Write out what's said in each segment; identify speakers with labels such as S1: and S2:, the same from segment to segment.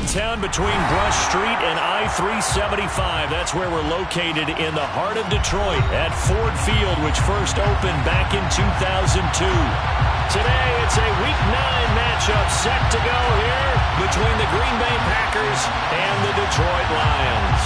S1: downtown between Brush Street and I-375. That's where we're located in the heart of Detroit at Ford Field, which first opened back in 2002. Today, it's a Week 9 matchup set to go here between the Green Bay Packers and the Detroit Lions.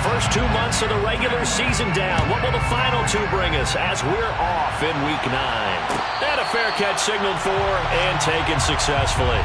S1: First 2 months of the regular season down. What will the final 2 bring us as we're off in Week 9? And a fair catch signaled for and taken successfully.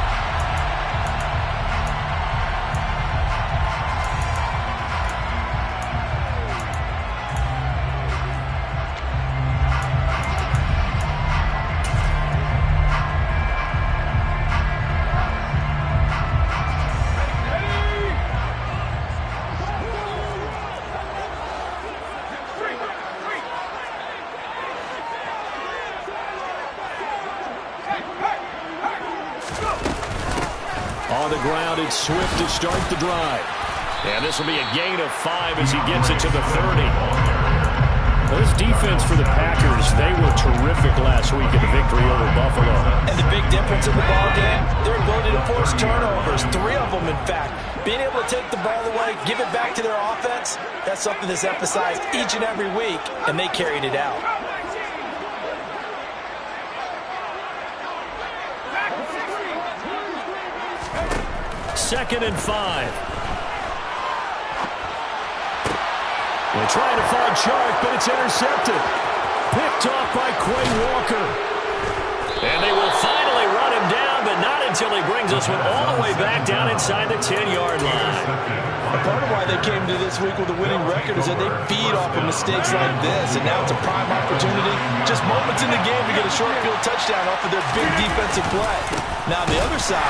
S1: On the ground, it's Swift to start the drive. And this will be a gain of 5 as he gets it to the 30. Well, this defense for the Packers, they were terrific last week in the victory over Buffalo.
S2: And the big difference in the ball game, their ability to force turnovers, 3 of them, in fact. Being able to take the ball away, give it back to their offense, that's something that's emphasized each and every week, and they carried it out.
S1: Second and 5. They're trying to find Chark, but it's intercepted. Picked off by Quay Walker. And they will finally run him down, but not until he brings us one all the way back down inside the 10-yard line.
S2: And part of why they came to this week with a winning record is that they feed off of mistakes like this, and now it's a prime opportunity, just moments in the game to get a short field touchdown off of their big defensive play. Now, on the other side,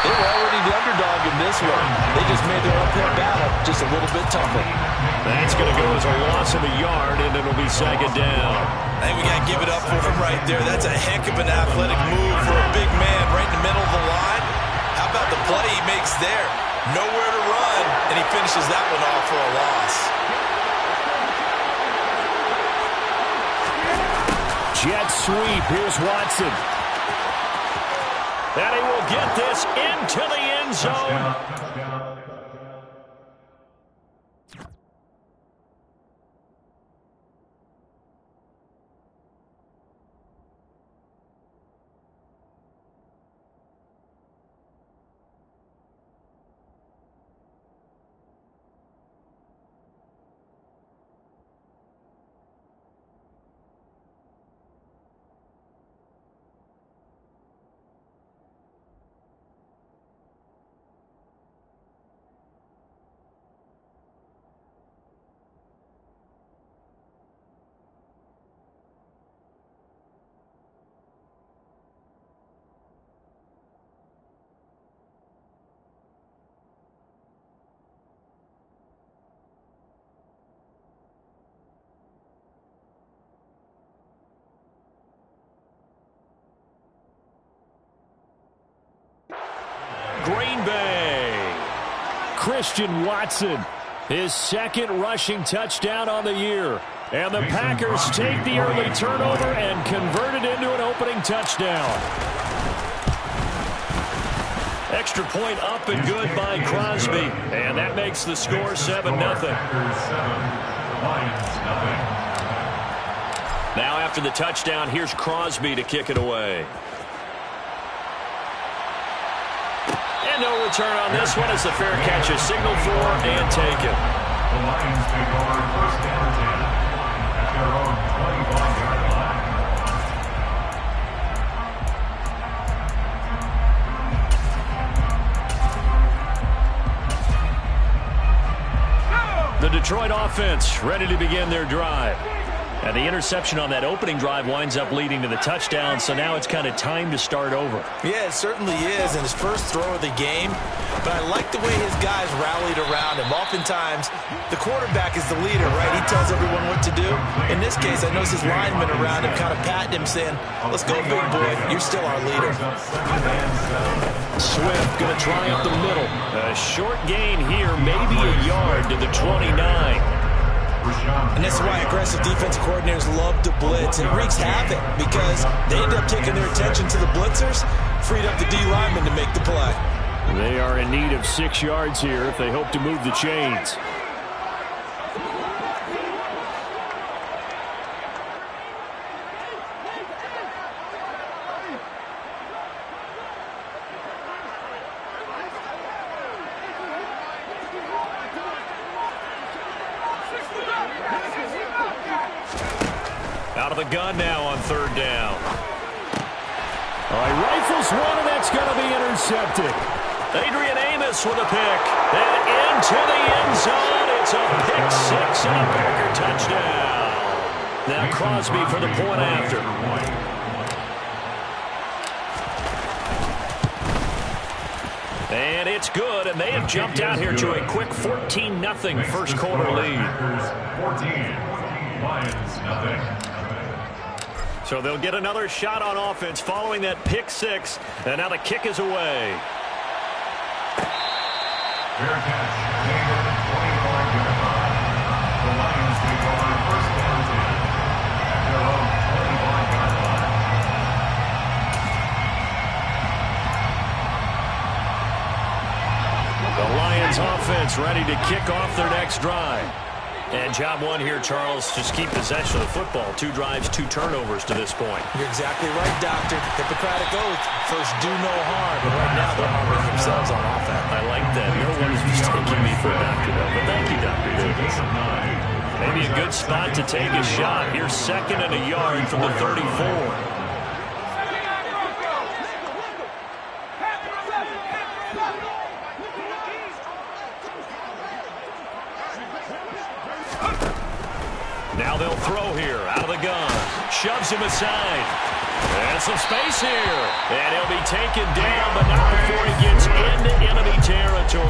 S2: they were already the underdog in this one. They just made their uphill battle just a little bit tougher.
S1: That's going to go as a loss of a yard, and it'll be second down.
S3: I think we got to give it up for him right there. That's a heck of an athletic move for a big man right in the middle of the line. How about the play he makes there? Nowhere to run, and he finishes that one off for a loss.
S1: Jet sweep. Here's Watson. And he will get this into the end zone. Green Bay. Christian Watson, his second rushing touchdown on the year. And the Packers take the early turnover and convert it into an opening touchdown. Extra point up and good by Crosby. And that makes the score 7-0. Now after the touchdown, here's Crosby to kick it away. And no return on this one as the fair catch is signaled for and taken.
S4: The Lions take over first down 10 at their own 25-yard line.
S1: The Detroit offense ready to begin their drive. And the interception on that opening drive winds up leading to the touchdown, so now it's kind of time to start over.
S3: Yeah, it certainly is, and his first throw of the game. But I like the way his guys rallied around him. Oftentimes, the quarterback is the leader, right? He tells everyone what to do. In this case, I noticed his linemen around him kind of patting him, saying, let's go, big boy. You're still our leader.
S1: Swift going to try up the middle. A short gain here, maybe a yard to the 29.
S3: And that's why aggressive defensive coordinators love to blitz. It wreaks havoc because they end up taking their attention to the blitzers, freed up the D lineman to make the play.
S1: They are in need of 6 yards here if they hope to move the chains. Out of the gun now on 3rd down. All right, rifles one, and that's going to be intercepted. Adrian Amos with a pick. And into the end zone. It's a pick 6 and a Packer touchdown. Now Crosby for the point after. And it's good, and they have jumped out here to a quick 14-0 first quarter lead.
S4: 14, Lions nothing.
S1: So they'll get another shot on offense following that pick 6, and now the kick is away.
S4: Fair catch, gain of the 25-yard line. The Lions take over first down 10 at their own 25-yard line.
S1: The Lions offense ready to kick off their next drive. And job one here, Charles, just keep possession of the football. 2 drives, 2 turnovers to this point.
S3: You're exactly right, Doctor. Hippocratic oath. First, do no harm. But right now, they're harming themselves on offense.
S1: I like that. No one is mistaking me for a doctor, though. But thank you, Dr. Davis. Maybe a good spot to take a shot. Here's 2nd and a yard from the 34. Now they'll throw here, out of the gun. Shoves him aside. And some space here. And he'll be taken down, but not before he gets into enemy territory.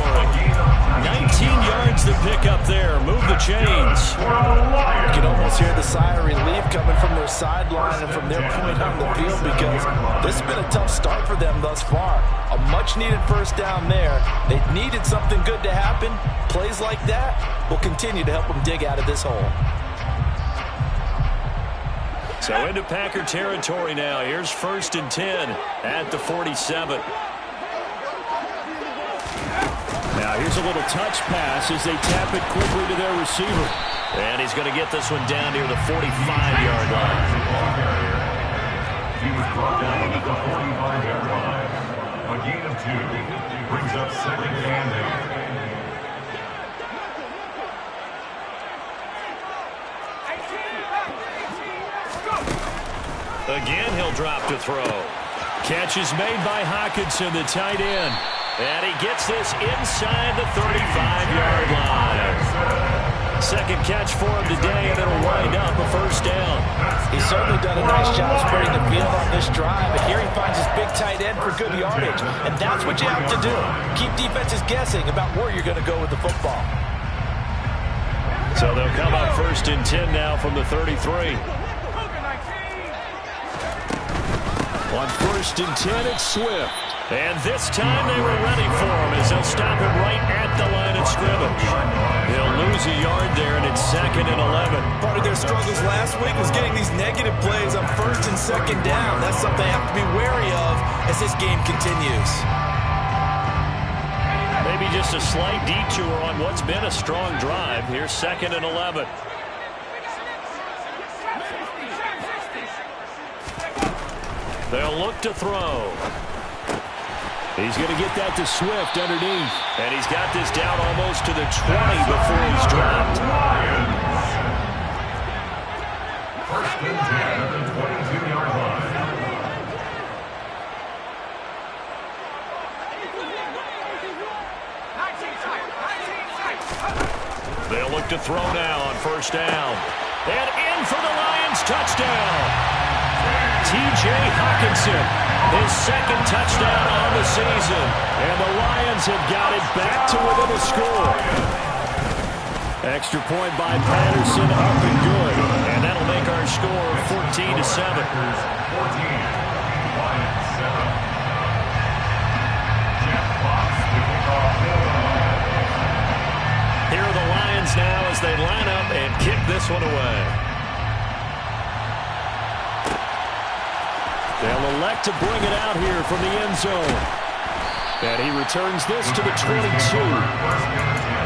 S1: 19 yards to pick up there. Move the chains.
S2: You can almost hear the sigh of relief coming from their sideline and from their point on the field because this has been a tough start for them thus far. A much-needed first down there. They needed something good to happen. Plays like that will continue to help them dig out of this hole.
S1: So into Packer territory now. Here's 1st and 10 at the 47. Now here's a little touch pass as they tap it quickly to their receiver. And he's going to get this one down near the 45-yard line.
S4: He was brought down at the 45-yard line. A gain of 2 brings up 2nd and 8.
S1: Again, he'll drop to throw. Catch is made by Hockenson, the tight end. And he gets this inside the 35-yard line. 2nd catch for him today, and it'll wind up a first down.
S2: He's certainly done a nice job spreading the field on this drive. And here he finds his big tight end for good yardage. And that's what you have to do. Keep defenses guessing about where you're going to go with the football.
S1: So they'll come up 1st and 10 now from the 33. On 1st and 10, it's Swift. And this time they were ready for him as they'll stop him right at the line of scrimmage. They'll lose a yard there, and it's 2nd and 11.
S3: Part of their struggles last week was getting these negative plays on 1st and 2nd down. That's something they have to be wary of as this game continues.
S1: Maybe just a slight detour on what's been a strong drive. Here's 2nd and 11. They'll look to throw. He's going to get that to Swift underneath. And he's got this down almost to the 20 before he's dropped.
S4: First and 10 at the 22-yard line.
S1: They'll look to throw now on 1st down. And in for the Lions touchdown. T.J. Hawkinson, his second touchdown on the season. And the Lions have got it back to within a score. Extra point by Patterson, up and good. And that'll make our score 14-7.
S4: 14, Lions 7. Jeff Fox to kick off for the Lions.
S1: Here are the Lions now as they line up and kick this one away. They'll elect to bring it out here from the end zone. And he returns this to the 22.
S4: First down 10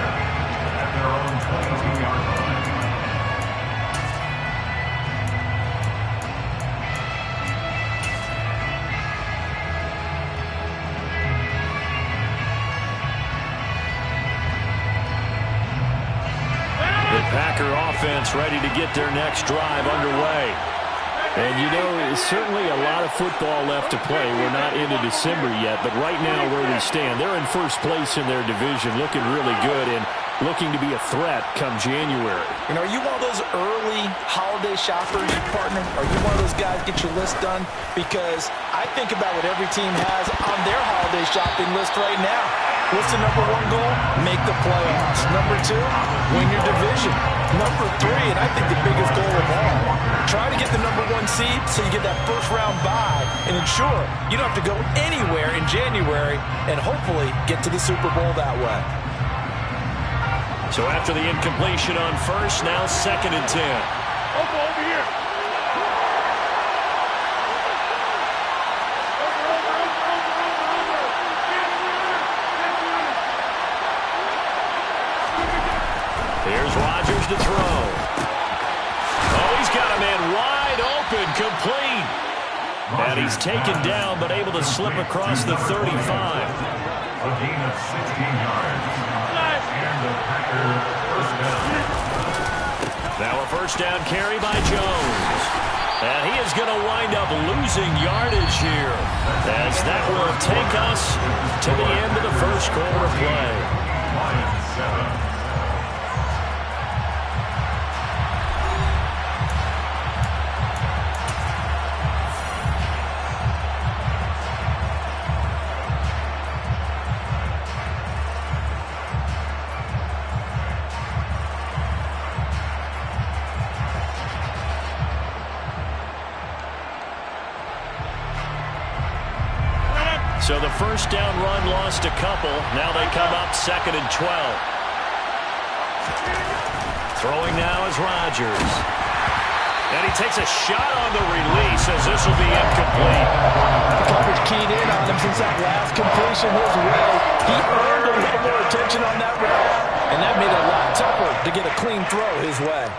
S4: at their own 22-yard line.
S1: The Packer offense ready to get their next drive underway. And, you know, there's certainly a lot of football left to play. We're not into December yet, but right now where we stand, they're in first place in their division, looking really good and looking to be a threat come January.
S2: You know, are you one of those early holiday shoppers, partner? Are you one of those guys get your list done? Because I think about what every team has on their holiday shopping list right now. What's the number one goal? Make the playoffs. Number two, win your division. Number three, and I think the biggest goal of all, try to get the number one seed so you get that first round bye and ensure you don't have to go anywhere in January and hopefully get to the Super Bowl that way.
S1: So after the incompletion on first, now 2nd and 10.
S4: Over here.
S1: Here's Rodgers to throw. Oh, he's got a man wide open, complete. And he's taken down, but able to slip across the 35.
S4: A gain of 16 yards. And the Packers first down.
S1: Now a first down carry by Jones. And he is going to wind up losing yardage here, as that will take us to the end of the first quarter of play.
S4: Lions 7.
S1: So the first down run lost a couple. Now they come up 2nd and 12. Throwing now is Rodgers. And he takes a shot on the release as this will be incomplete.
S2: The coverage keyed in on him since that last completion his way. He earned a little more attention on that route, and that made it a lot tougher to get a clean throw his way.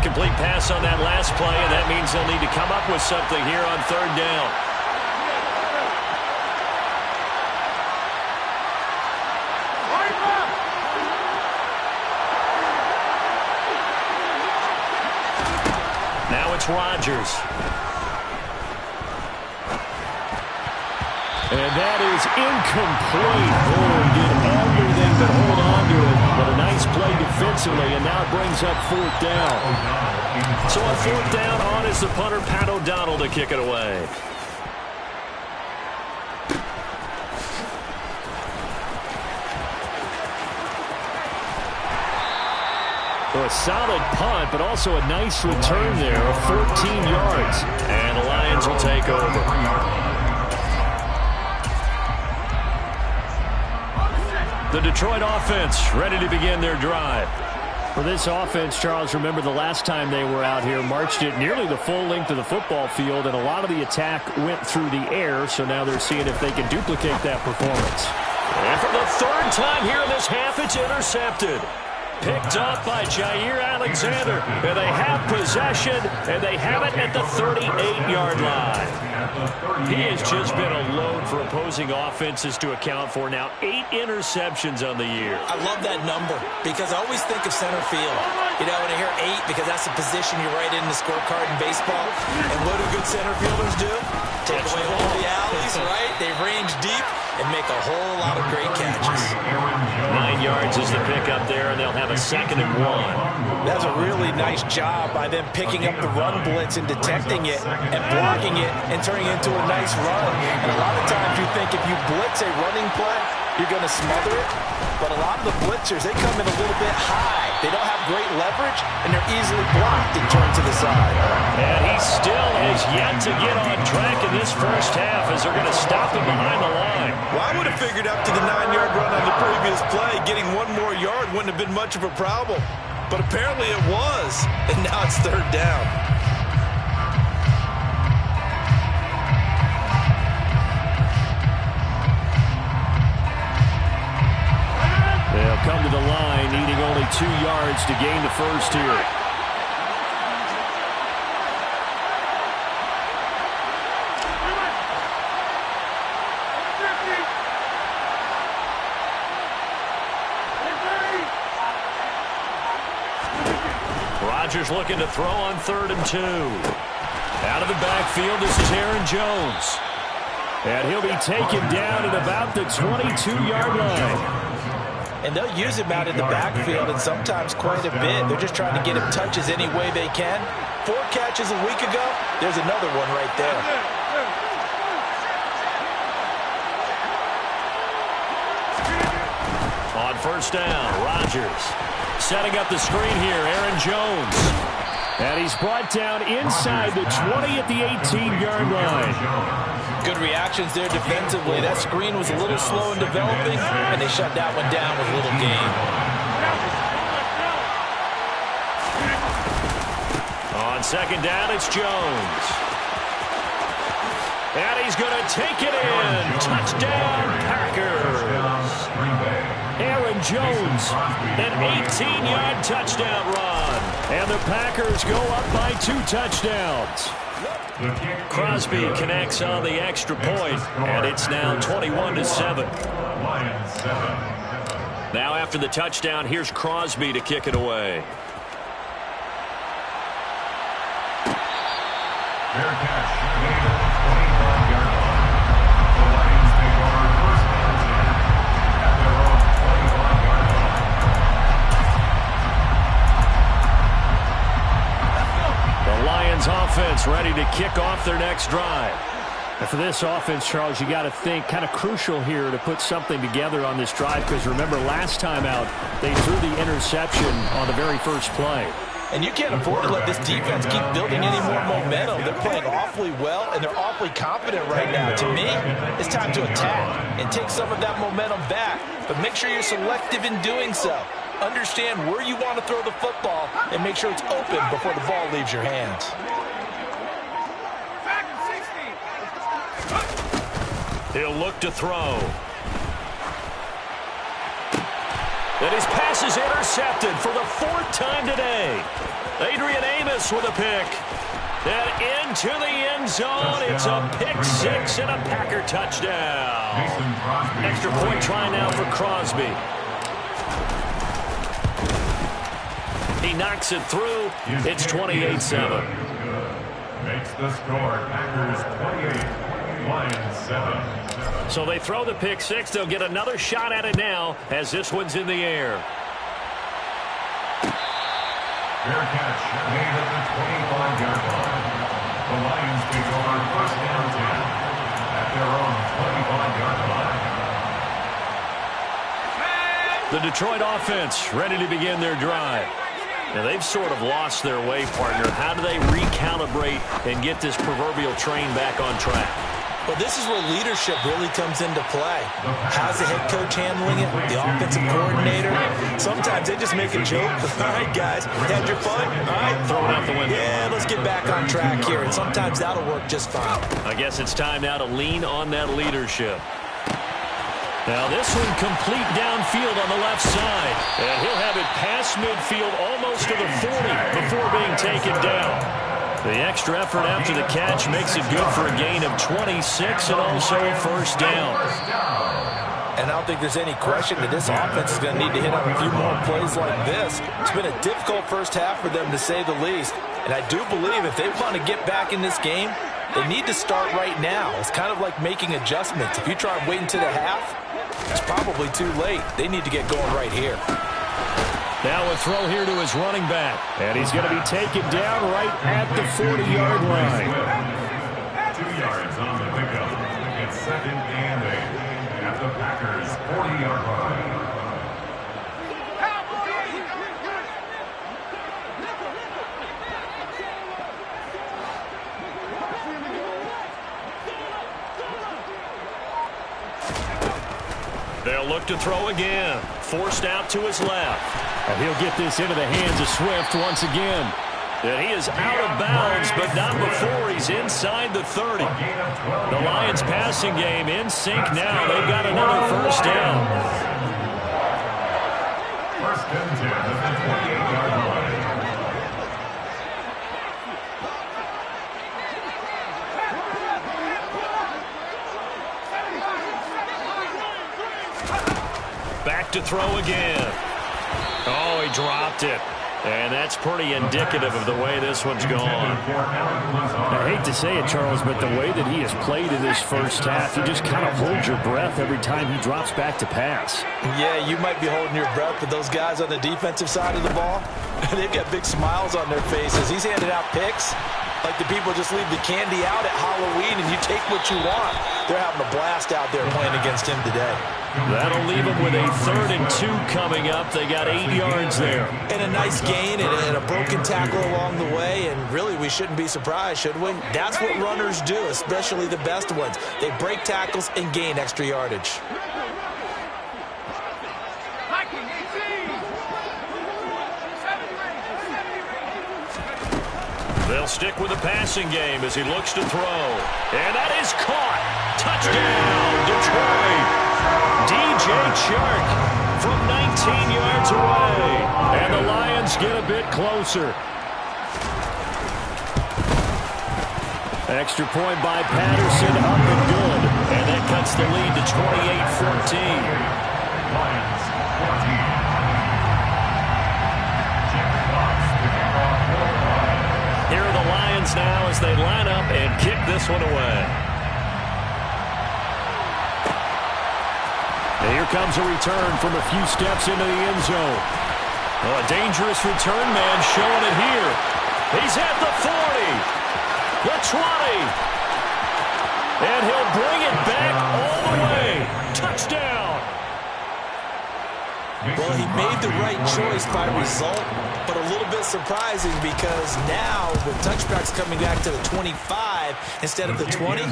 S1: Complete pass on that last play, and that means they'll need to come up with something here on 3rd down. Now it's Rodgers. And that is incomplete. Oh, he did everything but hold on to it. But a nice play defensively, and now it brings up 4th down. So on 4th down, on is the punter, Pat O'Donnell, to kick it away. So a solid punt, but also a nice return there of 14 yards. And the Lions will take over. The Detroit offense ready to begin their drive. For this offense, Charles, remember the last time they were out here, marched it nearly the full length of the football field, and a lot of the attack went through the air, so now they're seeing if they can duplicate that performance. And for the 3rd time here in this half, it's intercepted. Picked up by Jair Alexander, and they have possession, and they have it at the 38-yard line. He has just been a load for opposing offenses to account for. Now 8 interceptions on the year.
S3: I love that number because I always think of center field. You know, when I hear 8, because that's the position you write in the scorecard in baseball. And what do good center fielders do? Take away all the alleys, right? They range deep and make a whole lot of great catches.
S1: 9 yards is the pickup there, and they'll have a 2nd and 1.
S2: That's a really nice job by them picking up the run blitz and detecting it and blocking it and turning it into a nice run. And a lot of times you think if you blitz a running play, you're going to smother it. But a lot of the blitzers, they come in a little bit high. They don't have great leverage, and they're easily blocked and turned to the side.
S1: And he still has yet to get on track in this first half as they're going to stop him behind the line.
S3: Well, I would have figured up to the 9-yard run on the previous play. Getting 1 more yard wouldn't have been much of a problem. But apparently it was. And now it's 3rd down.
S1: They'll come to the line, needing only 2 yards to gain the first here. Rodgers looking to throw on 3rd and 2. Out of the backfield, this is Aaron Jones. And he'll be taken down at about the 22-yard line.
S2: And they'll use him out in the backfield and sometimes quite a bit. They're just trying to get him touches any way they can. 4 catches a week ago. There's another one right there.
S1: On 1st down, Rodgers setting up the screen here, Aaron Jones. And he's brought down inside the 20 at the 18-yard line.
S2: Good reactions there defensively. That screen was a little slow in developing, and they shut that one down with a little gain.
S1: On 2nd down, it's Jones. And he's going to take it in. Touchdown, Packers. Aaron Jones, an 18-yard touchdown run. And the Packers go up by 2 touchdowns. Crosby connects on the extra point, and it's now 21-7. Now after the touchdown, here's Crosby to kick it away.
S4: Fair catch. Made at the 25-yard line. The Lions take over 1st and 10 at their own 25-yard line.
S1: The Lions offense ready to kick off their next drive.
S5: And for this offense, Charles, you got to think kind of crucial here to put something together on this drive, because remember last time out they threw the interception on the very first play.
S2: And you can't afford to let this defense keep building any more momentum. They're playing awfully well, and they're awfully confident right now. To me, it's time to attack and take some of that momentum back. But make sure you're selective in doing so. Understand where you want to throw the football and make sure it's open before the ball leaves your hands.
S1: He'll look to throw. And his pass is intercepted for the 4th time today. Adrian Amos with a pick. And into the end zone. It's a pick 6 and a Packer touchdown. Extra point try now for Crosby. He knocks it through. It's 28-7.
S4: Makes the score. Packers 28, Lions 7.
S1: So they throw the pick 6. They'll get another shot at it now as this one's in the air.
S4: Fair catch made at the 25-yard line. The Lions take over 1st and 10 at their own 25-yard line.
S1: The Detroit offense ready to begin their drive. Now they've sort of lost their way, partner. How do they recalibrate and get this proverbial train back on track?
S2: Well, this is where leadership really comes into play. How's the head coach handling it? The offensive coordinator? Sometimes they just make a joke. All right, guys, had your fun? All right,
S1: Throw it out the window.
S2: Yeah, let's get back on track here. And sometimes that'll work just fine.
S1: I guess it's time now to lean on that leadership. Now this one complete downfield on the left side. And he'll have it past midfield almost to the 40 before being taken down. The extra effort after the catch makes it good for a gain of 26 and also a first down.
S2: And I don't think there's any question that this offense is going to need to hit on a few more plays like this. It's been a difficult first half for them, to say the least. And I do believe if they want to get back in this game, they need to start right now. It's kind of like making adjustments. If you try and wait until the half, it's probably too late. They need to get going right here.
S1: Now a throw here to his running back. And he's going to be taken down right at the 40-yard line.
S4: 2 yards on the pickup. It's 2nd and 8 at the Packers' 40-yard line.
S1: They'll look to throw again. Forced out to his left. And he'll get this into the hands of Swift once again. And he is out of bounds, but not before he's inside the 30. The Lions passing game in sync now. They've got another first down.
S4: First and 10 at the 28-yard line.
S1: Back to throw again. Oh, he dropped it. And that's pretty indicative of the way this one's gone.
S5: I hate to say it, Charles, but the way that he has played in this first half, you just kind of hold your breath every time he drops back to pass.
S2: Yeah, you might be holding your breath, but those guys on the defensive side of the ball, they've got big smiles on their faces. He's handing out picks like the people just leave the candy out at Halloween and you take what you want. They're having a blast out there playing against him today.
S1: That'll leave them with a 3rd and 2 coming up. They got 8 yards there.
S2: And a nice gain and a broken tackle along the way, and really we shouldn't be surprised, should we? That's what runners do, especially the best ones. They break tackles and gain extra yardage.
S1: They'll stick with the passing game as he looks to throw. And that is caught. Touchdown, Detroit. DJ Chark from 19 yards away. And the Lions get a bit closer. Extra point by Patterson, up and good. And that cuts the lead to 28-14.
S4: Lions 14.
S1: Here are the Lions now as they line up and kick this one away. And here comes a return from a few steps into the end zone. Oh, a dangerous return man showing it here. He's at the 40, the 20, and he'll bring it back all the way. Touchdown.
S2: Well, he made the right choice by result, but a little bit surprising because now with touchbacks coming back to the 25 instead of the 20,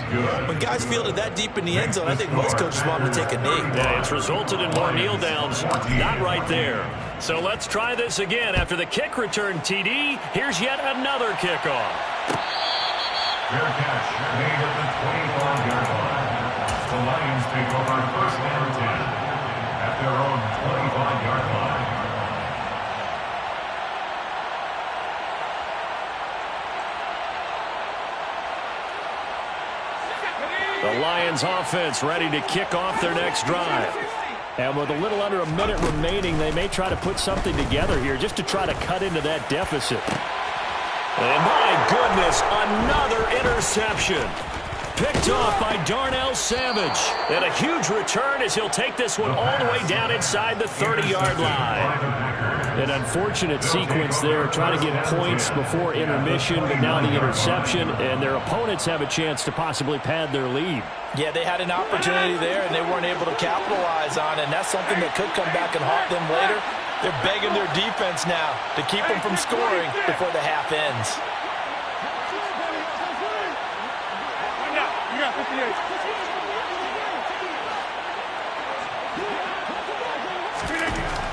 S2: when guys fielded that deep in the end zone, I think most coaches want him to take a knee.
S1: Yeah, it's resulted in more kneel downs. Not right there. So let's try this again. After the kick return TD, here's yet another kickoff.
S4: Fair catch made at the 25-yard line. The Lions take over 1st and 10 at their own 25-yard line.
S1: The Lions offense ready to kick off their next drive. And with a little under a minute remaining, they may try to put something together here just to try to cut into that deficit. And my goodness, another interception. Picked off by Darnell Savage. And a huge return as he'll take this one all the way down inside the 30-yard line.
S5: An unfortunate sequence there, trying to get points before intermission, but now the interception, and their opponents have a chance to possibly pad their lead.
S2: Yeah, they had an opportunity there, and they weren't able to capitalize on it, and that's something that could come back and haunt them later. They're begging their defense now to keep them from scoring before the half ends.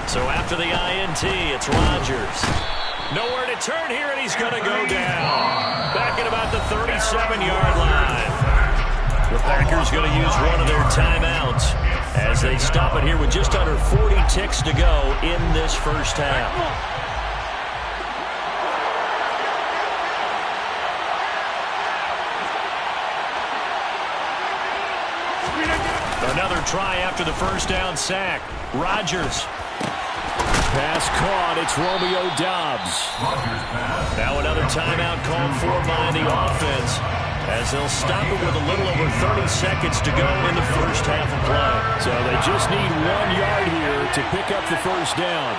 S1: So after the INT, it's Rodgers. Nowhere to turn here, and he's going to go down. Back at about the 37-yard line. The Packers going to use one of their timeouts as they stop it here with just under 40 ticks to go in this first half. try after the first down sack. Rodgers.
S5: Pass caught. It's Romeo Doubs.
S1: Now another timeout called for by the offense, as they'll stop it with a little over 30 seconds to go in the first half of play.
S5: So they just need 1 yard here to pick up the first down.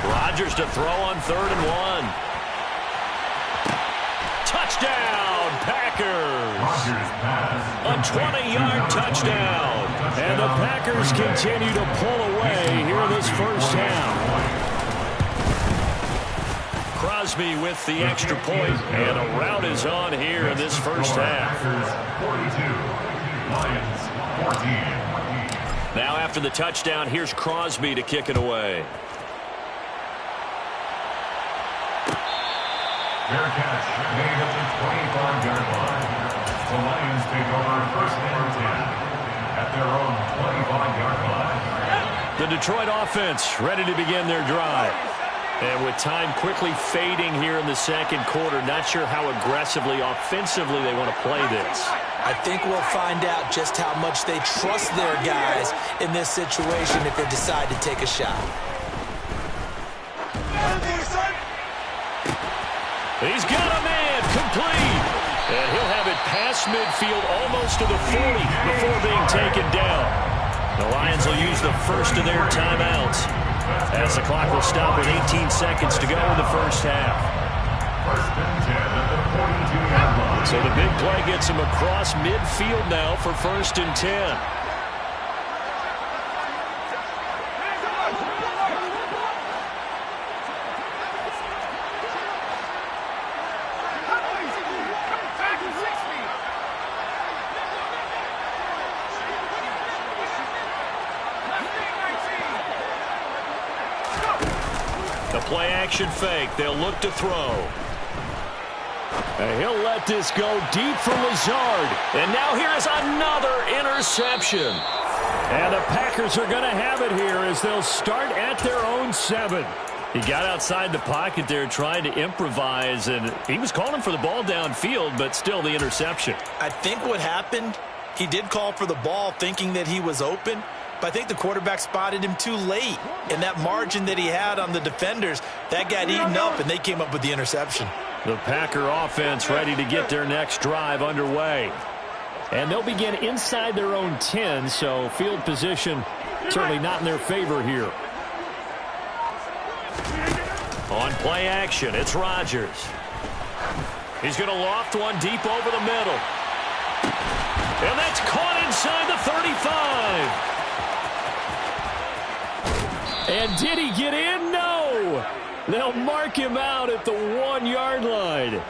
S1: Rodgers to throw on 3rd and 1. Touchdown, Packers. A 20-yard touchdown.
S5: And the Packers continue to pull away here in this first half.
S1: Crosby with the extra point, and a rout is on here in this first half.
S4: 42, Lions 14.
S1: Now after the touchdown, here's Crosby to kick it away.
S4: Fair catch made at the 25-yard line. The Lions take over 1st and 10 at their own 25-yard line.
S1: The Detroit offense ready to begin their drive. And with time quickly fading here in the second quarter, not sure how aggressively, offensively they want to play this.
S2: I think we'll find out just how much they trust their guys in this situation if they decide to take a shot.
S1: He's got a man, complete. And he'll have it past midfield almost to the 40 before being taken down. The Lions will use the first of their timeouts, as the clock will stop with 18 seconds to go in the first half.
S4: 1st and 10 at the 42-yard line.
S1: So the big play gets him across midfield now for 1st and 10. Play action fake. They'll look to throw.
S5: And he'll let this go deep for Lazard.
S1: And now here is another interception.
S5: And the Packers are going to have it here as they'll start at their own 7.
S1: He got outside the pocket there trying to improvise, and he was calling for the ball downfield, but still the interception.
S2: I think what happened, he did call for the ball thinking that he was open, but I think the quarterback spotted him too late. And that margin that he had on the defenders, that got eaten up, and they came up with the interception.
S1: The Packer offense ready to get their next drive underway.
S5: And they'll begin inside their own 10, so field position certainly not in their favor here.
S1: On play action, it's Rodgers. He's going to loft one deep over the middle. And that's caught inside the 35.
S5: And did he get in? No. They'll mark him out at the 1-yard line.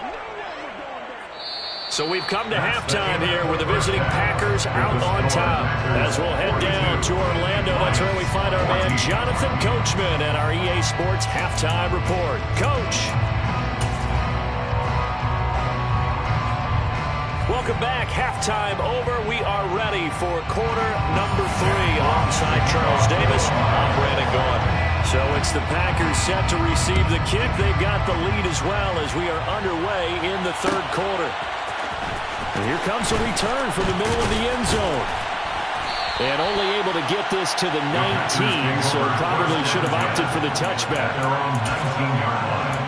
S1: So we've come to halftime here with the visiting Packers out on top. As we'll head down to Orlando, that's where we find our man Jonathan Coachman and our EA Sports Halftime Report. Coach. Welcome back. Halftime over. We are ready for quarter number 3 alongside Charles Davis. I'm Brandon Gordon. So it's the Packers set to receive the kick. They've got the lead as well as we are underway in the third quarter.
S5: And here comes a return from the middle of the end zone. And only able to get this to the 19, so probably should have opted for the touchback.
S4: Their own 19-yard line.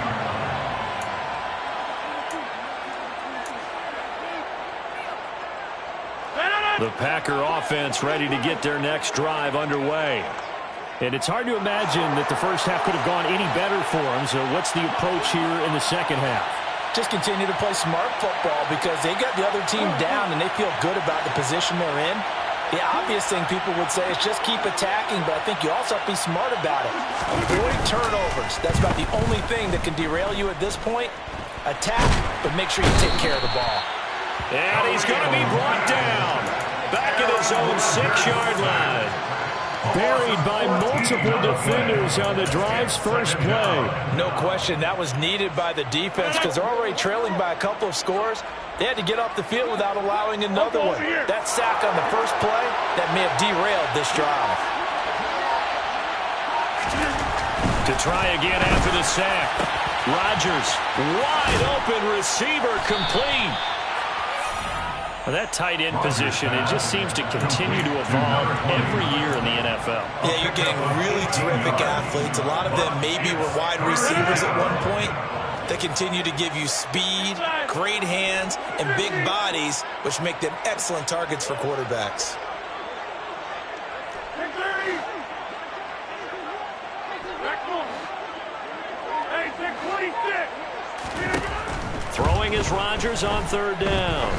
S1: The Packer offense ready to get their next drive underway.
S5: And it's hard to imagine that the first half could have gone any better for them. So what's the approach here in the second half?
S2: Just continue to play smart football because they got the other team down and they feel good about the position they're in. The obvious thing people would say is just keep attacking, but I think you also have to be smart about it. Avoid turnovers. That's about the only thing that can derail you at this point. Attack, but make sure you take care of the ball.
S1: And he's going to be brought down. Back at his own 6-yard line.
S5: Buried by multiple defenders on the drive's first play.
S2: No question, that was needed by the defense because they're already trailing by a couple of scores. They had to get off the field without allowing another one. That sack on the first play, that may have derailed this drive.
S1: To try again after the sack. Rodgers, wide open receiver, complete. Well, that tight end position, it just seems to continue to evolve every year in the NFL.
S3: Yeah, you're getting really terrific athletes. A lot of them maybe were wide receivers at one point. They continue to give you speed, great hands, and big bodies, which make them excellent targets for quarterbacks.
S1: Throwing is Rodgers on third down.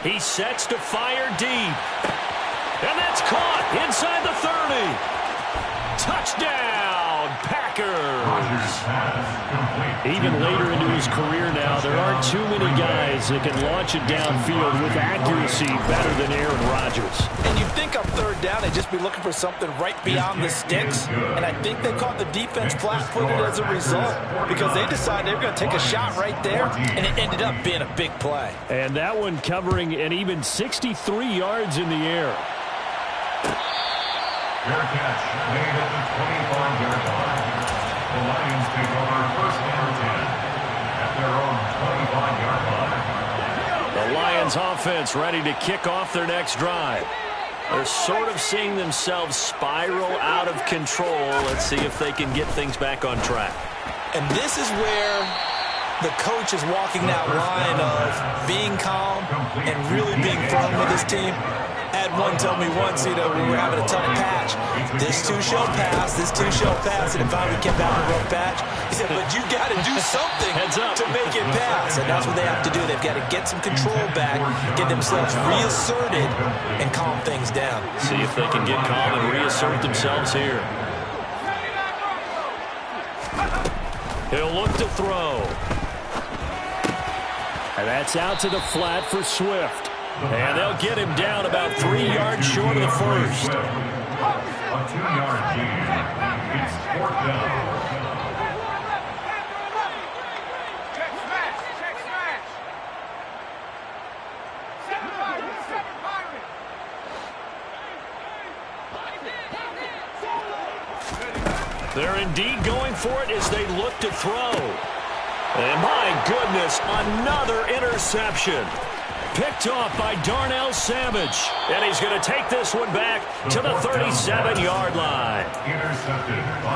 S1: He sets to fire deep. And that's caught inside the 30. Touchdown, Packers. Even later into his career now, there aren't too many guys that can launch it downfield with accuracy better than Aaron Rodgers.
S2: And you'd think on third down, they'd just be looking for something right beyond the sticks. And I think they caught the defense flat-footed as a result because they decided they were going to take a shot right there, and it ended up being a big play.
S5: And that one covering an even 63 yards in the air.
S4: Fair catch made at the 25-yard line. The Lions take over first and 10 at their own 25-yard line.
S1: The Lions offense ready to kick off their next drive. They're sort of seeing themselves spiral out of control. Let's see if they can get things back on track.
S3: And this is where the coach is walking that line of being calm and really being firm with his team. I had one tell me once, we were having a tough patch. This too shall pass, this too shall pass. And if I would keep having a rough patch, he said, but you got to do something to make it pass. And that's what they have to do. They've got to get some control back, get themselves reasserted, and calm things down.
S1: See if they can get calm and reassert themselves here. He'll look to throw.
S5: And that's out to the flat for Swift.
S1: And they'll get him down about 3 yards short of the first.
S4: A 2-yard gain. It's fourth down.
S1: They're indeed going for it as they look to throw. And my goodness, another interception. Picked off by Darnell Savage. And he's going to take this one back to the 37-yard line.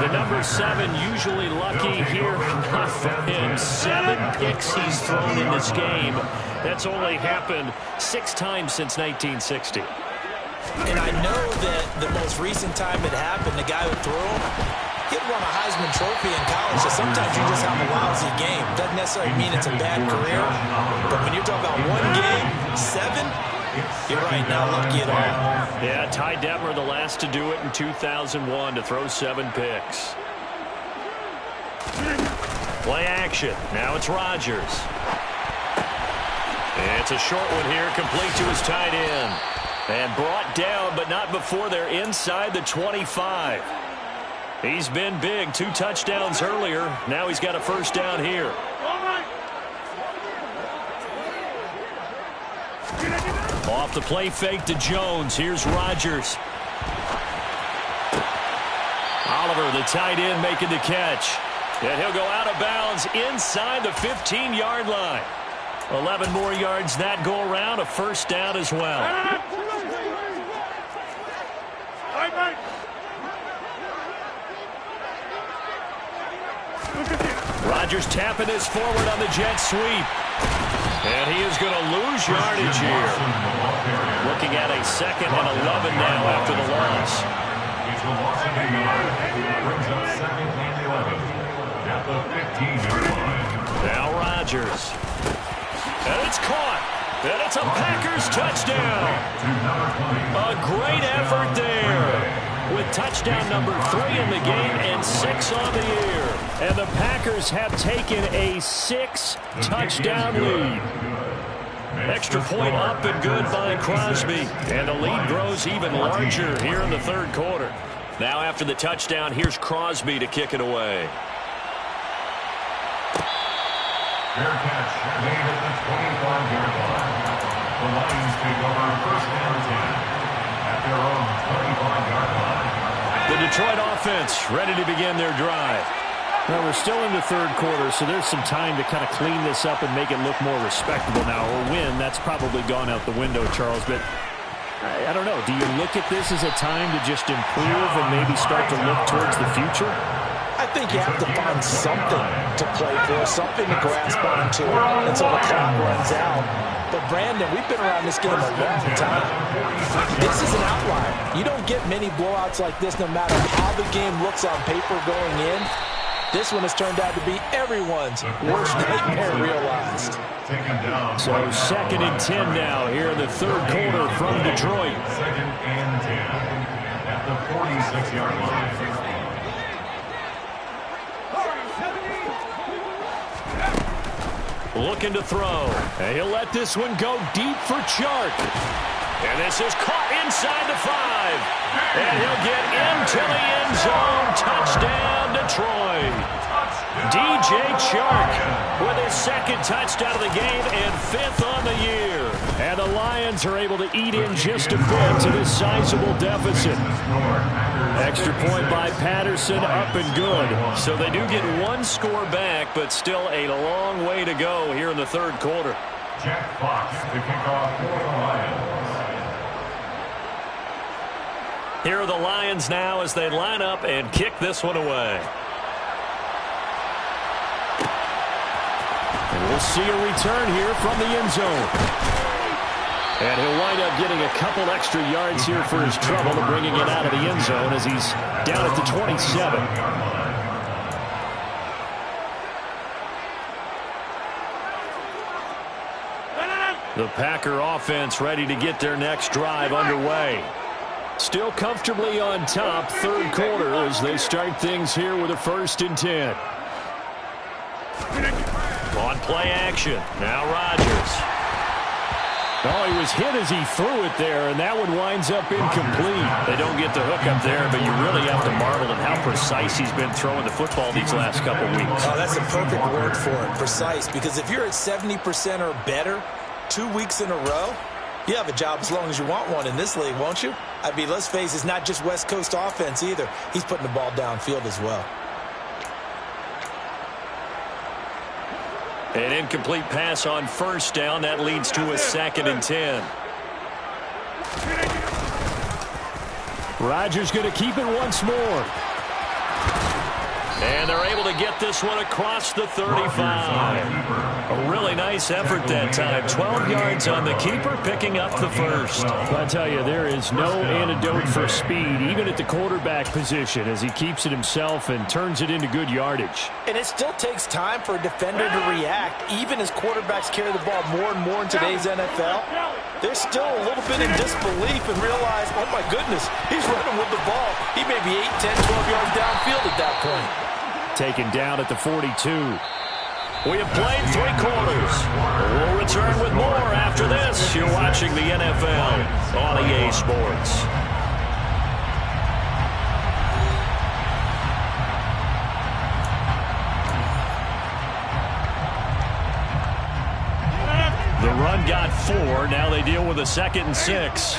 S1: The number 7 usually lucky here. Not for him. 7 picks he's thrown in this game. That's only happened 6 times since 1960.
S3: And I know that the most recent time it happened, the guy who threw him, he'd won a Heisman Trophy in college, so sometimes you just have a lousy game. Doesn't necessarily mean it's a bad career, but when you're talking about one game, 7, you're right, not lucky at all.
S1: Yeah, Ty Detmer, the last to do it in 2001, to throw 7 picks. Play action. Now it's Rodgers. It's a short one here, complete to his tight end. And brought down, but not before they're inside the 25. He's been big. 2 touchdowns earlier. Now he's got a first down here. Off the play fake to Jones. Here's Rodgers. Oliver, the tight end, making the catch. And he'll go out of bounds inside the 15-yard line. 11 more yards that go around. A first down as well. Rodgers tapping his forward on the jet sweep. And he is going to lose yardage here. Looking at a 2nd and 11 now after the loss.
S4: It's a loss of 8 yards. Brings up 2nd and 11 at the 15-yard line.
S1: Now Rodgers. And it's caught. And it's a Packers touchdown. A great effort there. With touchdown number 3 in the game and 6 on the year. And the Packers have taken a 6-touchdown lead. Extra point up and good by Crosby. And the lead grows even larger here in the 3rd quarter. Now after the touchdown, here's Crosby to kick it away.
S4: Fair catch made at the 25-yard line. The Lions take over first and 10 at their own 25-yard line.
S1: The Detroit offense ready to begin their drive.
S5: Well, we're still in the third quarter, so there's some time to kind of clean this up and make it look more respectable now. Or win, that's probably gone out the window, Charles. But I don't know. Do you look at this as a time to just improve and maybe start to look towards the future?
S2: I think you have to find something to play for, something to grasp onto until the clock runs out. But, Brandon, we've been around this game a long time. This is an outlier. You don't get many blowouts like this no matter how the game looks on paper going in. This one has turned out to be everyone's worst nightmare realized.
S5: So 2nd and 10 now here in the third quarter from Detroit.
S4: 2nd and 10 at the 46-yard line.
S1: Looking to throw. And he'll let this one go deep for Chark. And this is caught inside the 5. And he'll get into the end zone. Touchdown, Detroit. DJ Chark with his 2nd touchdown of the game and 5th on the year. And the Lions are able to eat in just a bit to this sizable deficit. Extra point by Patterson, up and good. So they do get one score back, but still a long way to go here in the third quarter.
S4: Jack Fox to kick off for the Lions.
S1: Here are the Lions now as they line up and kick this one away.
S5: And we'll see a return here from the end zone. And he'll wind up getting a couple extra yards here for his trouble to bringing it out of the end zone as he's down at the 27. The Packer offense ready to get their next drive underway. Still comfortably on top, third quarter as they start things here with a 1st and 10.
S1: On play action. Now Rodgers.
S5: Oh, he was hit as he threw it there, and that one winds up incomplete.
S1: They don't get the hook up there, but you really have to marvel at how precise he's been throwing the football these last couple weeks.
S2: Oh, that's a perfect word for it, precise, because if you're at 70% or better 2 weeks in a row, you have a job as long as you want one in this league, won't you? I mean, let's face it, it's not just West Coast offense either. He's putting the ball downfield as well.
S1: An incomplete pass on 1st down. That leads to a 2nd and 10.
S5: Rodgers going to keep it once more.
S1: And they're able to get this one across the 35. A really nice effort that time. 12 yards on the keeper, picking up the 1st.
S5: Well, I tell you, there is no antidote for speed, even at the quarterback position, as he keeps it himself and turns it into good yardage.
S2: And it still takes time for a defender to react, even as quarterbacks carry the ball more and more in today's NFL. They're still a little bit in disbelief and realize, oh my goodness, he's running with the ball. He may be 8, 10, 12 yards downfield at that point.
S5: Taken down at the 42.
S1: We have played 3 quarters. We'll return with more after this. You're watching the NFL on EA Sports. The run got 4. Now they deal with a 2nd and 6.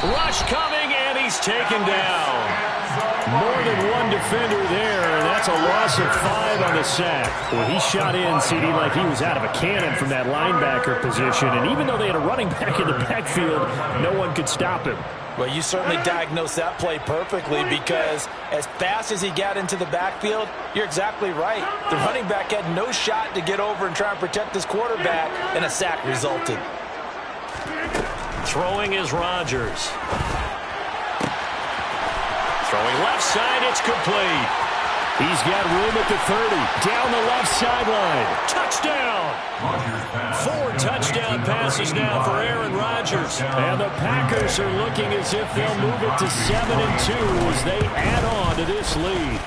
S1: Rush coming, and he's taken down.
S5: More than one defender there, and that's a loss of 5 on the sack. Well, he shot in, CD, like he was out of a cannon from that linebacker position. And even though they had a running back in the backfield, no one could stop him.
S2: Well, you certainly diagnosed that play perfectly because as fast as he got into the backfield, you're exactly right. The running back had no shot to get over and try and protect this quarterback, and a sack resulted.
S1: Throwing is Rodgers. Throwing left side, it's complete.
S5: He's got room at the 30. Down the left sideline.
S1: Touchdown! 4 touchdown passes now for Aaron Rodgers.
S5: And the Packers are looking as if they'll move it to 7-2 as they add on to this lead.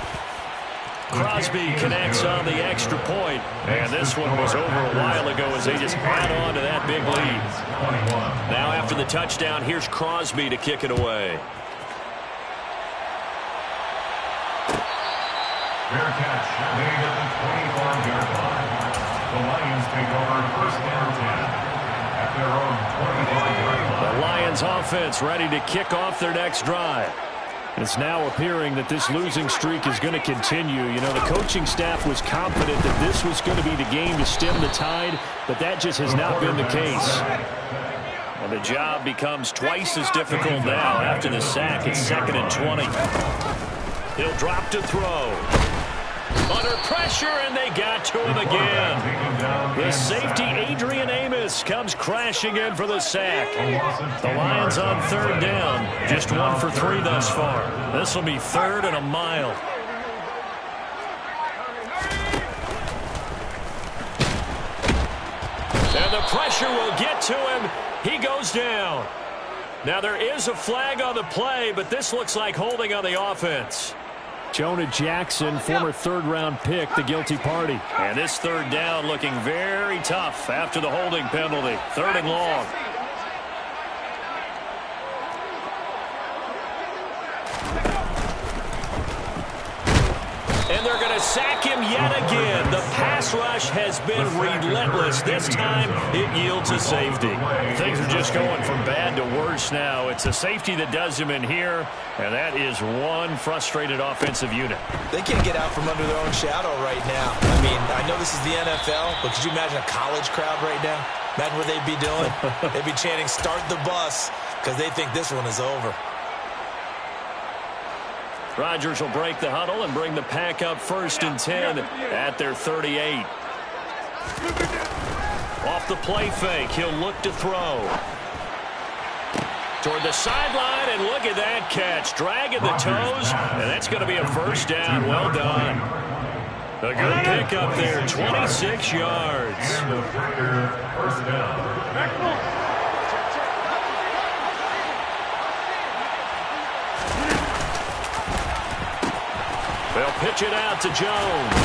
S1: Crosby connects on the extra point. And this one was over a while ago as they just add on to that big lead. Now after the touchdown, here's Crosby to kick it away.
S4: Fair catch, made at the 25-yard line. The Lions take over first down 10 at their own 25-yard line.
S1: The Lions offense ready to kick off their next drive.
S5: It's now appearing that this losing streak is going to continue. You know, the coaching staff was confident that this was going to be the game to stem the tide, but that just has not been the case.
S1: And the job becomes twice as difficult now after the sack. It's 2nd and 20. He'll drop to throw. Under pressure, and they got to him again. The safety, Adrian Amos, comes crashing in for the sack. The Lions on 3rd down. Just 1 for 3 thus far. This will be 3rd and a mile. And the pressure will get to him. He goes down. Now there is a flag on the play, but this looks like holding on the offense.
S5: Jonah Jackson, former 3rd-round pick, the guilty party.
S1: And this 3rd down looking very tough after the holding penalty. 3rd and long. And they're going to sack him yet again. The pass rush has been relentless. This time, it yields a safety. Things are just going from bad to worse now. It's a safety that does him in here, and that is one frustrated offensive unit.
S2: They can't get out from under their own shadow right now. I mean, I know this is the NFL, but could you imagine a college crowd right now? Imagine what they'd be doing. They'd be chanting, "Start the bus," because they think this one is over.
S1: Rodgers will break the huddle and bring the pack up 1st and 10 at their 38. Off the play fake, he'll look to throw. Toward the sideline, and look at that catch. Dragging the toes, and that's going to be a 1st down. Well done. A good pickup there, 26 yards.
S4: First down.
S1: They'll pitch it out to Jones.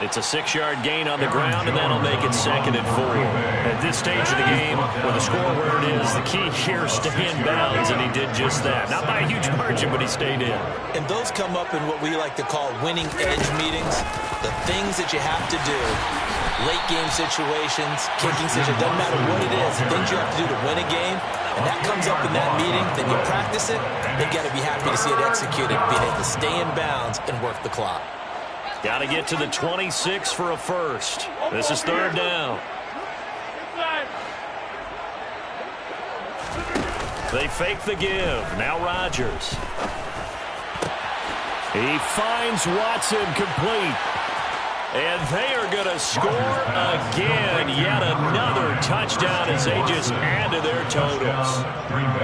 S1: It's a 6-yard gain on the ground, and that'll make it 2nd and 4. At this stage of the game, where the score where it is, the key here is stay in bounds, and he did just that. Not by a huge margin, but he stayed in.
S2: And those come up in what we like to call winning edge meetings. The things that you have to do, late game situations, kicking situations, doesn't matter what it is, the things you have to do to win a game, and that comes up in that meeting, then you practice it, they got to be happy to see it executed, being able to stay in bounds and work the clock.
S1: Got to get to the 26 for a 1st. This is 3rd down. They fake the give. Now Rodgers. He finds Watson complete. And they are going to score again. Yet another touchdown as they just add to their totals.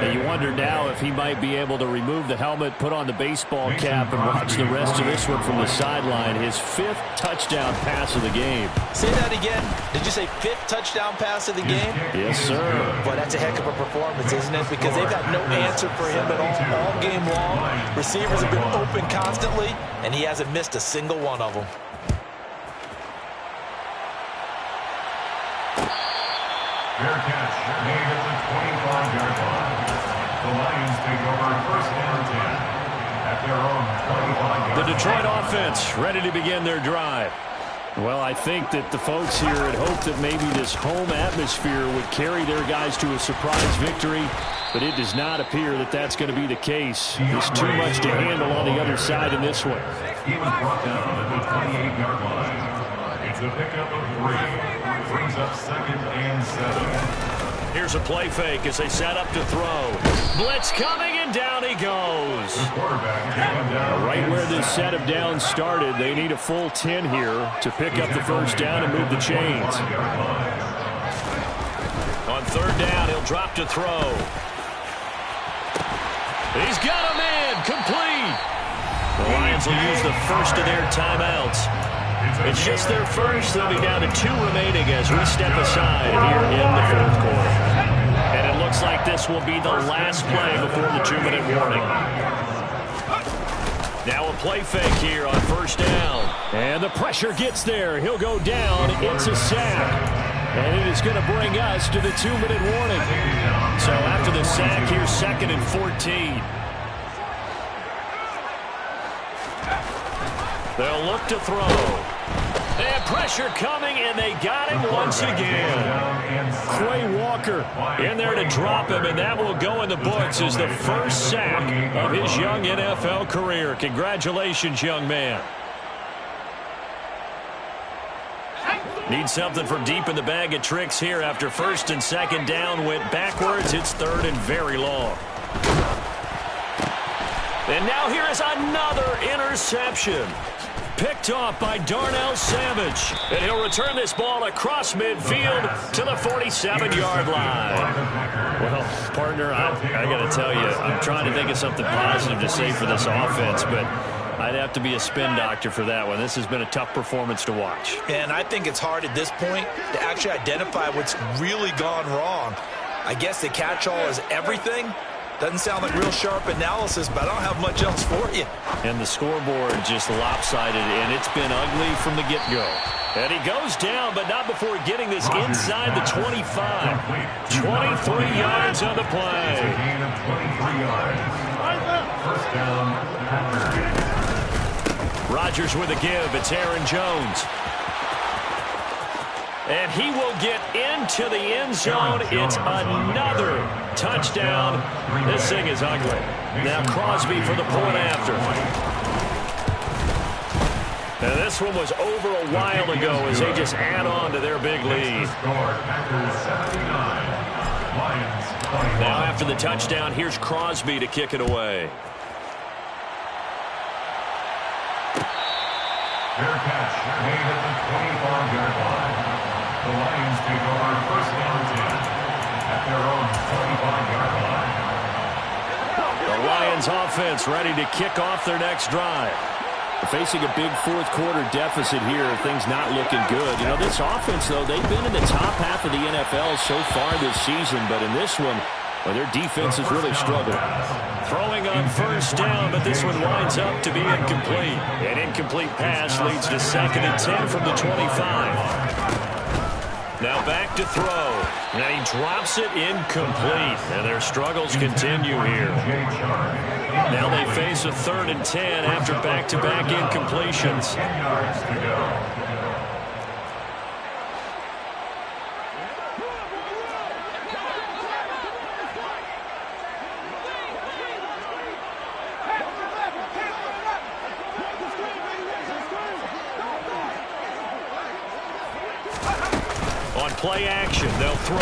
S5: And you wonder now if he might be able to remove the helmet, put on the baseball cap, and watch the rest of this one from the sideline. His 5th touchdown pass of the game.
S2: Say that again. Did you say 5th touchdown pass of the game?
S5: Yes, sir.
S2: Boy, that's a heck of a performance, isn't it? Because they've got no answer for him at all game long. Receivers have been open constantly, and he hasn't missed a single one of them.
S4: Fair catch, made at the 25-yard line. The Lions take over 1st and 10 at their own 25-yard line.
S1: The Detroit offense ready to begin their drive.
S5: Well, I think that the folks here had hoped that maybe this home atmosphere would carry their guys to a surprise victory, but it does not appear that that's going to be the case. There's too much to handle on the other side in this one.
S4: He was brought down at the 28-yard line. It's a pickup of 3. Brings up 2nd and 7.
S1: Here's a play fake as they set up to throw. Blitz coming, and down he goes.
S5: Right where this set of downs started, they need a full 10 here to pick up the 1st down and move the chains.
S1: On 3rd down, he'll drop to throw. He's got a man, complete. The Lions will use the first of their timeouts. It's just their first. They'll be down to 2 remaining as we step aside here in the 4th quarter. And it looks like this will be the last play before the 2-minute warning. Now a play fake here on 1st down.
S5: And the pressure gets there. He'll go down. It's a sack. And it is going to bring us to the 2-minute warning.
S1: So after the sack, here's 2nd and 14. They'll look to throw. And pressure coming, and they got him once again.
S5: Quay Walker
S1: in there to drop him, and that will go in the books as the first sack of his young NFL career. Congratulations, young man. Need something from deep in the bag of tricks here after first and second down went backwards. It's third and very long. And now here is another interception. Picked off by Darnell Savage. And he'll return this ball across midfield to the 47-yard line.
S5: Well, partner, I got to tell you, I'm trying to think of something positive to say for this offense, but I'd have to be a spin doctor for that one. This has been a tough performance to watch.
S3: And I think it's hard at this point to actually identify what's really gone wrong. I guess the catch-all is everything. Doesn't sound like real sharp analysis, but I don't have much else for you.
S1: And the scoreboard just lopsided, and it's been ugly from the get-go. And he goes down, but not before getting this inside the 25. 23 yards on the play.
S4: First down.
S1: Rodgers with a give. It's Aaron Jones. And he will get into the end zone. It's another touchdown. This thing is ugly. Now Crosby for the point after. And this one was over a while ago as they just add on to their big lead. Now after the touchdown, here's Crosby to kick it away.
S4: Fair catch made at the 25-yard line. The Lions take over first down 10 at their own 25-yard line.
S1: The Lions offense ready to kick off their next drive.
S5: Facing a big fourth-quarter deficit here, things not looking good. You know, this offense, though, they've been in the top half of the NFL so far this season, but in this one, well, their defense has really struggled.
S1: Throwing on first down, but this one winds up to be incomplete. An incomplete pass leads to 2nd and 10 from the 25. Now back to throw. Now he drops it incomplete. And their struggles continue here. Now they face a 3rd and 10 after back-to-back incompletions.
S4: 10 yards to go.
S1: Play action, they'll throw.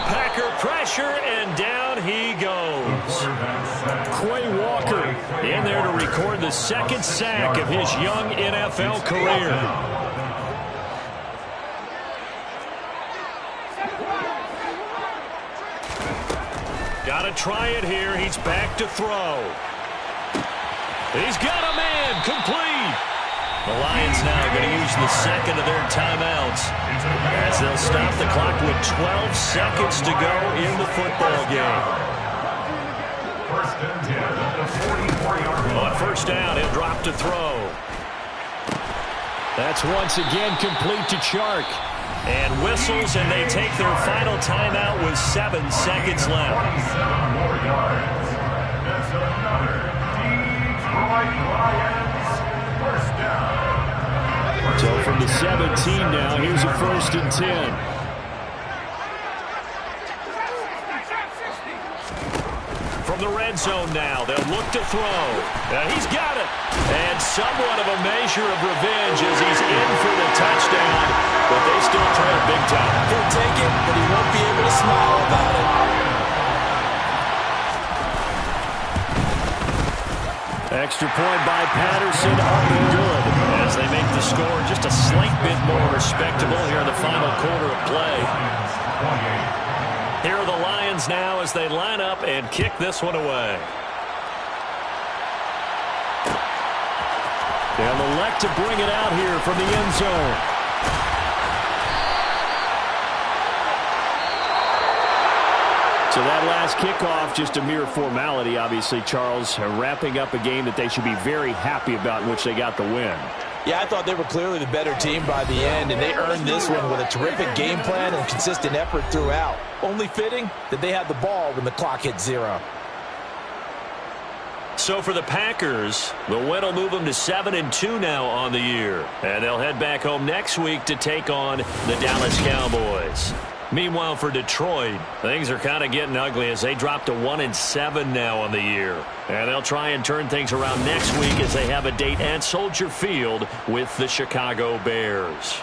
S1: Packer pressure, and down he goes.
S5: Quay Walker
S1: in there to record the 2nd sack of his young NFL career. Got to try it here. He's back to throw. He's got a man, complete. The Lions now going to use the 2nd of their timeouts as they'll stop the clock with 12 seconds to go in the football game.
S4: First and 10 at the 44-yard line.
S1: On first down, he'll drop to throw.
S5: That's once again complete to Chark.
S1: And whistles, and they take their final timeout with 7 seconds left.
S4: 27 more yards. That's another Detroit Lions first down.
S5: So from the 17 now, here's a 1st and 10.
S1: From the red zone now, they'll look to throw. He's got it. And somewhat of a measure of revenge as he's in for the touchdown, but they still trail big time.
S2: He'll take it, but he won't be able to smile about it.
S5: Extra point by Patterson, up and good.
S1: As they make the score just a slight bit more respectable here in the final quarter of play. Here are the Lions now as they line up and kick this one away.
S5: They'll elect to bring it out here from the end zone. So that last kickoff, just a mere formality, obviously, Charles, wrapping up a game that they should be very happy about in which they got the win.
S2: Yeah, I thought they were clearly the better team by the end, and they earned this one with a terrific game plan and consistent effort throughout. Only fitting that they had the ball when the clock hit 0.
S1: So for the Packers, the win will move them to 7-2 now on the year. And they'll head back home next week to take on the Dallas Cowboys. Meanwhile, for Detroit, things are kind of getting ugly as they drop to 1-7 now on the year. And they'll try and turn things around next week as they have a date at Soldier Field with the Chicago Bears.